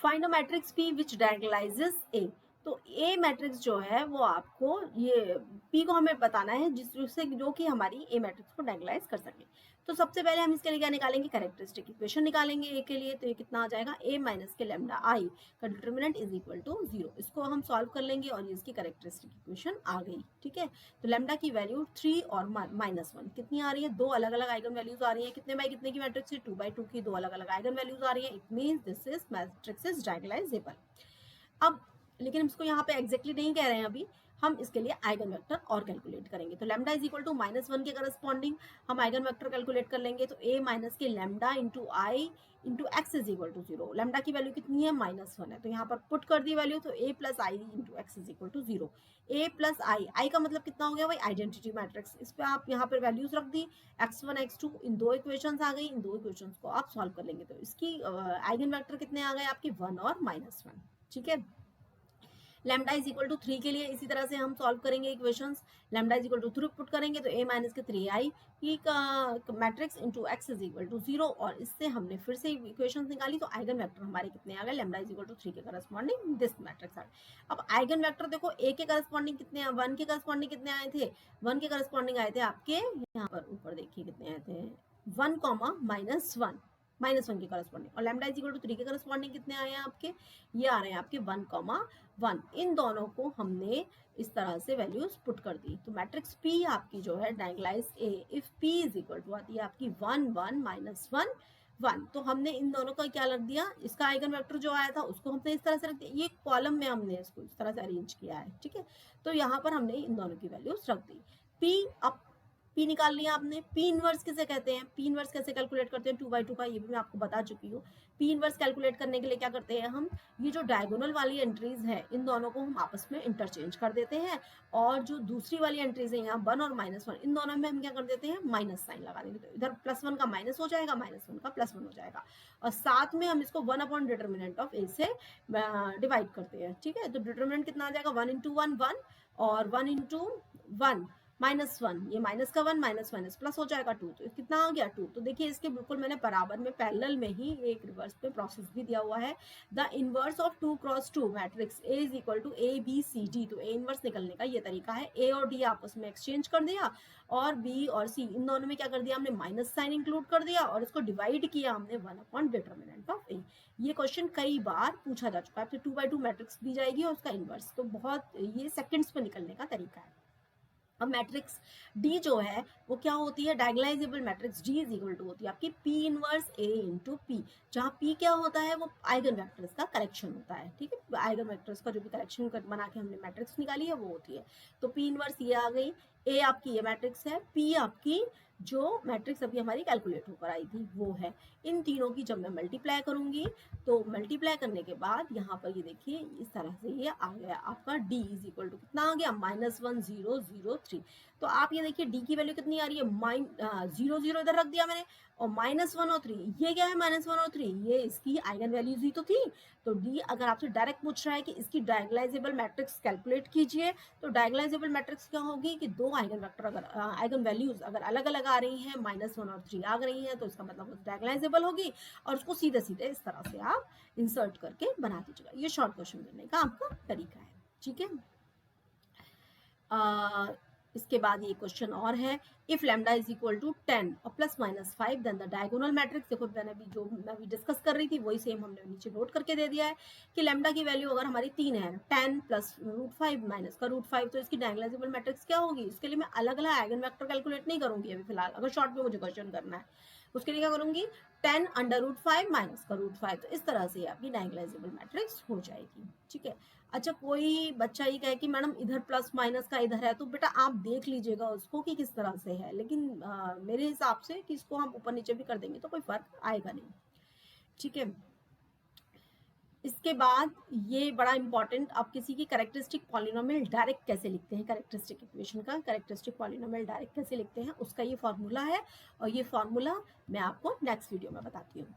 Find a matrix P which diagonalizes A. तो A matrix जो है वो आपको ये पी को हमें बताना है जिससे जो कि हमारी ए मैट्रिक्स को डायगोनलाइज कर सके। तो सबसे पहले हम इसके लिए क्या निकालेंगे, कैरेक्टरिस्टिक इक्वेशन निकालेंगे ए के लिए। तो ये कितना आ जाएगा, ए माइनस के लैम्डा आई का डिटरमिनेंट इज इक्वल टू 0। इसको हम सॉल्व कर लेंगे और ये इसकी कैरेक्टरिस्टिक इक्वेशन आ गई। ठीक है, तो लैम्डा की वैल्यू 3 और -1 कितनी आ रही है, दो अलग अलग आइगन वैल्यूज आ रही है। कितने बाई कितने की मैट्रिक्स है, 2/2 की दो अलग अलग आइगन वैल्यूज आ रही है। It means this is matrix is diagonalisable. अब लेकिन हम इसको यहाँ पे एग्जैक्टली नहीं कह रहे हैं अभी, हम इसके लिए आइगन वेक्टर और कैलकुलेट करेंगे। तो लैम्डा इज इक्वल टू -1 के करस्पॉन्डिंग हम आइगन वेक्टर कैलकुलेट कर लेंगे। तो a माइनस के lambda into I into x is equal to 0। Lambda की वैल्यू कितनी है, -1 है, तो यहाँ पर पुट कर दी वैल्यू। तो a plus I into x is equal to 0। a plus I का मतलब कितना हो गया भाई, आइडेंटिटी मैट्रिक्स। इस पर आप यहाँ पर वैल्यूज रख दी, x1 x2, इन दो इक्वेशन आ गई। इन दो इक्वेशन को आप सॉल्व कर लेंगे तो इसकी आइगन वेक्टर कितने आ गए आपके, 1 और -1। ठीक है, लैम्डा इज इक्वल टू 3 के लिए इसी तरह से हम सॉल्व करेंगे equations. Lambda is equal to 3 put करेंगे तो a माइनस के 3i पी का matrix into x is equal to 0। और इससे हमने फिर से इक्वेशंस निकाली तो आइगन वेक्टर हमारे कितने आ गए, लैम्डा इज इक्वल टू 3 के करस्पॉन्डिंग दिस मैट्रिक्स आ गए। अब आइगन वेक्टर देखो, a के करस्पॉन्डिंग कितने, 1 के करस्पॉन्डिंग कितने आए थे, 1 के करस्पॉन्डिंग आए थे आपके यहाँ पर ऊपर देखिए कितने आए थे, 1 -1 के करस्पॉन्डिंग। और लैम्डा इज इक्वल टू 3 के करस्पॉन्डिंग कितने आए हैं आपके, ये आ रहे हैं आपके 1,1। इन दोनों को हमने इस तरह से वैल्यूज पुट कर दी। तो मैट्रिक्स P आपकी जो है diagonalize A if P is equal to आती है आपकी 1 1 -1 1। तो हमने इन दोनों का क्या रख दिया, इसका आइगन वेक्टर जो आया था उसको हमने इस तरह से रख दिया, ये कॉलम में हमने इसको इस तरह से अरेंज किया है। ठीक है, तो यहाँ पर हमने इन दोनों की वैल्यूज रख दी। P अब P निकाल लिया आपने। P इनवर्स किसे कहते हैं, P इनवर्स कैसे कैलकुलेट करते हैं, 2/2 का, ये भी मैं आपको बता चुकी हूँ। P इनवर्स कैलकुलेट करने के लिए क्या करते हैं हम, ये जो डायगोनल वाली एंट्रीज है इन दोनों को हम आपस में इंटरचेंज कर देते हैं। और जो दूसरी वाली एंट्रीज है यहाँ 1 और -1, इन दोनों में हम क्या कर देते हैं, माइनस साइन लगा देंगे। तो इधर +1 का माइनस हो जाएगा, -1 का +1 हो जाएगा। और साथ में हम इसको 1 अपॉन डिटरमिनेंट ऑफ ए से डिवाइड करते हैं। ठीक है, तो डिटरमिनेंट कितना आ जाएगा, 1 × 1 1 और 1 × 1 -1, ये माइनस का 1 माइनस माइनस प्लस हो जाएगा 2। तो कितना आ गया 2। तो देखिए इसके बिल्कुल मैंने बराबर में पैरेलल में ही एक रिवर्स पे प्रोसेस भी दिया हुआ है। The inverse of 2 cross 2 matrix A is equal to ABCD। तो A इनवर्स निकलने का ये तरीका है, A और D आपस में एक्सचेंज कर दिया और B और C इन दोनों में क्या कर दिया हमने, माइनस साइन इंक्लूड कर दिया और इसको डिवाइड किया हमने 1 अपॉन डिटरमिनेंट ऑफ A। ये क्वेश्चन कई बार पूछा जा चुका है। आपसे 2/2 मैट्रिक्स दी जाएगी और उसका इनवर्स, तो बहुत ये सेकेंड्स में निकलने का तरीका है। अब मैट्रिक्स D जो है वो क्या होती है, diagonalizable matrix D is equal to होती है आपकी P inverse A into P, जहाँ P क्या होता है, वो आइगन वेक्टर्स का करेक्शन होता है। ठीक है, आइगन वेक्टर्स का जो भी करेक्शन बना के हमने मैट्रिक्स निकाली है वो होती है। तो P इनवर्स ये आ गई, A आपकी ये मैट्रिक्स है, P आपकी जो मैट्रिक्स अभी हमारी कैलकुलेट होकर आई थी वो है। इन तीनों की जब मैं मल्टीप्लाई करूंगी तो मल्टीप्लाई करने के बाद यहाँ पर ये देखिए इस तरह से ये आ गया आपका D इज इक्वल टू कितना आ गया, -1003। तो आप ये देखिए D की वैल्यू कितनी आ रही है, 0 इधर रख दिया मैंने, और -1 और 3, ये क्या है -1 और 3, ये इसकी आइगन वैल्यूज ही तो थी। तो D अगर आपसे डायरेक्ट पूछ रहा है कि इसकी डायगोनलाइजेबल मैट्रिक्स कैलकुलेट कीजिए, तो डायगोनलाइजेबल मैट्रिक्स क्या होगी कि दो आइगन वेक्टर अगर आइगन वैल्यूज अगर अलग अलग आ रही हैं, -1 और 3 आ रही हैं, तो इसका मतलब डायगोनलाइजेबल होगी। और उसको सीधे सीधे इस तरह से आप इंसर्ट करके बना दीजिएगा। ये शॉर्ट क्वेश्चन करने का आपका तरीका है। ठीक है, इसके बाद ये क्वेश्चन और है, if lambda is equal to 10 और +-5 देन द डायगोनल मैट्रिक्स। देखो मैंने अभी जो मैं अभी डिस्कस कर रही थी वही सेम हमने नीचे नोट करके दे दिया है कि लैम्डा की वैल्यू अगर हमारी 3 है, 10 + √5 माइनस का √5, तो इसकी डायगोनलाइजेबल मैट्रिक्स क्या होगी। इसके लिए मैं अलग अलग आइगन वेक्टर कैलकुलेट नहीं करूंगी अभी फिलहाल, अगर शॉर्ट में मुझे क्वेश्चन करना है उसके लिए क्या करूंगी, 10 √5 माइनस का √5। तो इस तरह से आपकी डायगोनलाइजेबल मैट्रिक्स हो जाएगी। ठीक है, अच्छा कोई बच्चा ये कहे कि मैडम इधर प्लस माइनस का इधर है, तो बेटा आप देख लीजिएगा उसको कि किस तरह से है, लेकिन मेरे हिसाब से कि इसको हम ऊपर नीचे भी कर देंगे तो कोई फर्क आएगा नहीं। ठीक है, इसके बाद ये बड़ा इंपॉर्टेंट, आप किसी की कैरेक्टरिस्टिक पॉलिनोमियल डायरेक्ट कैसे लिखते हैं, कैरेक्टरिस्टिक इक्वेशन का कैरेक्टरिस्टिक पॉलिनोमियल डायरेक्ट कैसे लिखते हैं उसका ये फॉर्मूला है। और ये फॉर्मूला मैं आपको नेक्स्ट वीडियो में बताती हूँ।